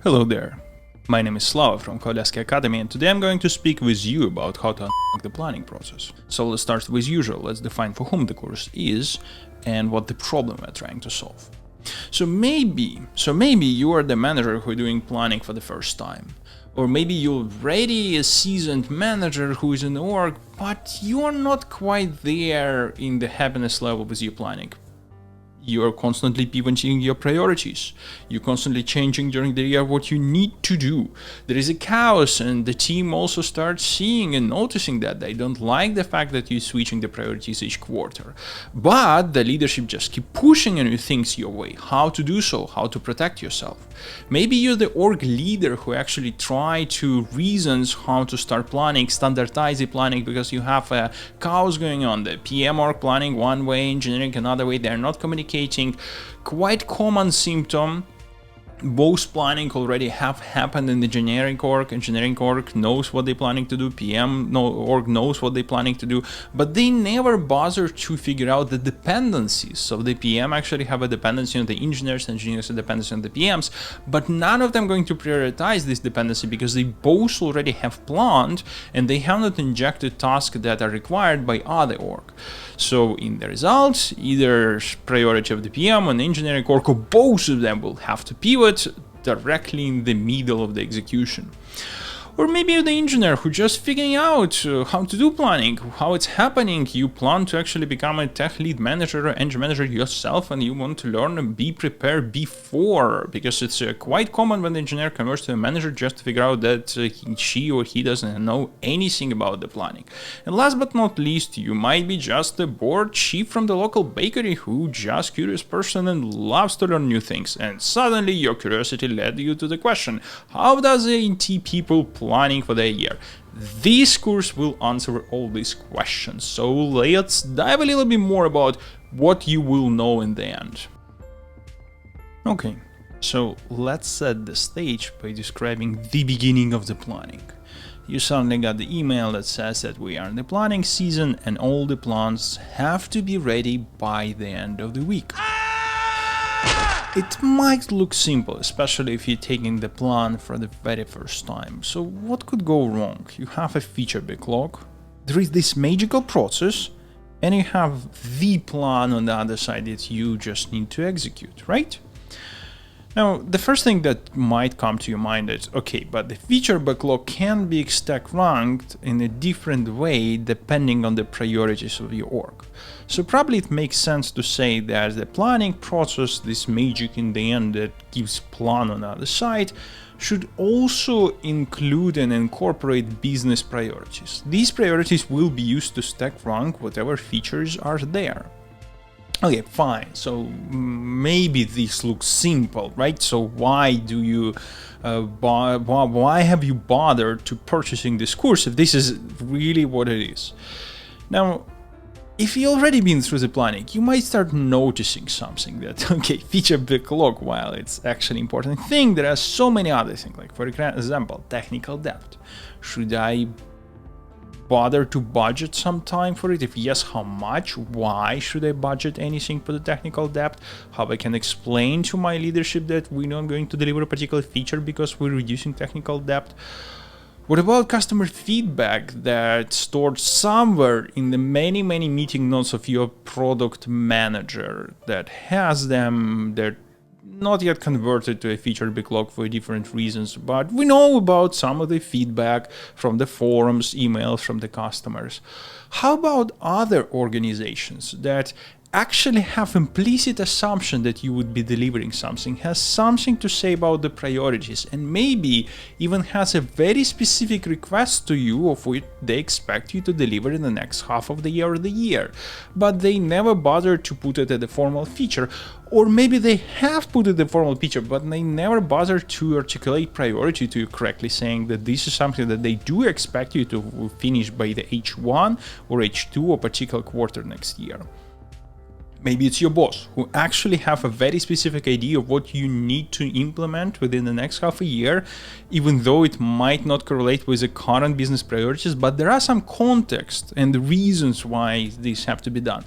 Hello there, my name is Slava from Kodeski Academy, and today I'm going to speak with you about how to unlock the planning process. So let's start with usual, let's define for whom the course is and what the problem we're trying to solve. So maybe you are the manager who is doing planning for the first time. Or maybe you're already a seasoned manager who is in the org, but you are not quite there in the happiness level with your planning. You are constantly pivoting your priorities. You're constantly changing during the year what you need to do. There is a chaos, and the team also starts seeing and noticing that they don't like the fact that you're switching the priorities each quarter. But the leadership just keep pushing new things your way. How to do so, how to protect yourself. Maybe you're the org leader who actually try to reasons how to start planning, standardize the planning, because you have a chaos going on. The PM org planning one way, engineering another way, they're not communicating. Quite common symptom. Both planning already have happened in the engineering org knows what they're planning to do, PM org knows what they're planning to do, but they never bother to figure out the dependencies. So the PM actually have a dependency on the engineers a dependency on the PMs, but none of them going to prioritize this dependency because they both already have planned and they have not injected tasks that are required by other org. So in the results, either priority of the PM and engineering org, or both of them will have to pivot directly in the middle of the execution. Or maybe you're the engineer who just figuring out how to do planning, how it's happening. You plan to actually become a tech lead manager or engine manager yourself, and you want to learn and be prepared before, because it's quite common when the engineer converts to a manager just to figure out that she or he doesn't know anything about the planning. And last but not least, you might be just a bored chief from the local bakery who just curious person and loves to learn new things. And suddenly your curiosity led you to the question, how does the IT people planning for their year? This course will answer all these questions. So let's dive a little bit more about what you will know in the end. Okay, so let's set the stage by describing the beginning of the planning. You suddenly got the email that says that we are in the planning season and all the plans have to be ready by the end of the week. It might look simple, especially if you're taking the plan for the very first time. So what could go wrong? You have a feature backlog, there is this magical process, and you have the plan on the other side that you just need to execute, right? Now, the first thing that might come to your mind is, okay, but the feature backlog can be stack ranked in a different way depending on the priorities of your org. So probably it makes sense to say that the planning process, this magic in the end that gives plan on the other side, should also include and incorporate business priorities. These priorities will be used to stack rank whatever features are there. Okay, fine. So maybe this looks simple, right? So why do you, why have you bothered to purchasing this course if this is really what it is? Now, if you've already been through the planning, you might start noticing something that, okay, feature backlog, while it's actually an important thing, there are so many other things, like for example, technical debt. Should I bother to budget some time for it? If yes, how much? Why should I budget anything for the technical debt? How I can explain to my leadership that we're not going to deliver a particular feature because we're reducing technical debt? What about customer feedback that's stored somewhere in the many meeting notes of your product manager that has them, they're not yet converted to a feature backlog for different reasons, but we know about some of the feedback from the forums, emails from the customers. How about other organizations that actually have implicit assumption that you would be delivering something, has something to say about the priorities, and maybe even has a very specific request to you of what they expect you to deliver in the next half of the year or the year, but they never bother to put it as a formal feature, or maybe they have put it as a formal feature, but they never bother to articulate priority to you correctly, saying that this is something that they do expect you to finish by the H1 or H2 or particular quarter next year. Maybe it's your boss who actually have a very specific idea of what you need to implement within the next half a year, even though it might not correlate with the current business priorities, but there are some context and reasons why these have to be done.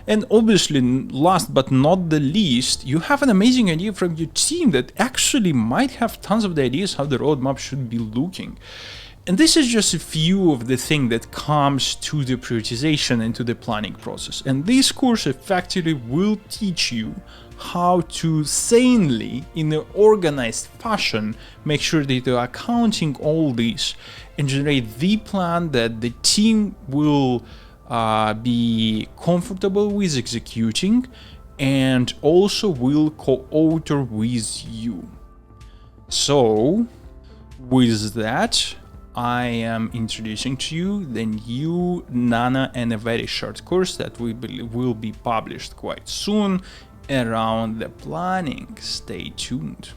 And obviously, last but not the least, you have an amazing idea from your team that actually might have tons of the ideas how the roadmap should be looking. And this is just a few of the things that comes to the prioritization and to the planning process. And this course effectively will teach you how to sanely, in an organized fashion, make sure that you're accounting all this and generate the plan that the team will be comfortable with executing and also will co-author with you. So, with that, I am introducing to you the new nano and a very short course that we believe will be published quite soon around the planning. Stay tuned.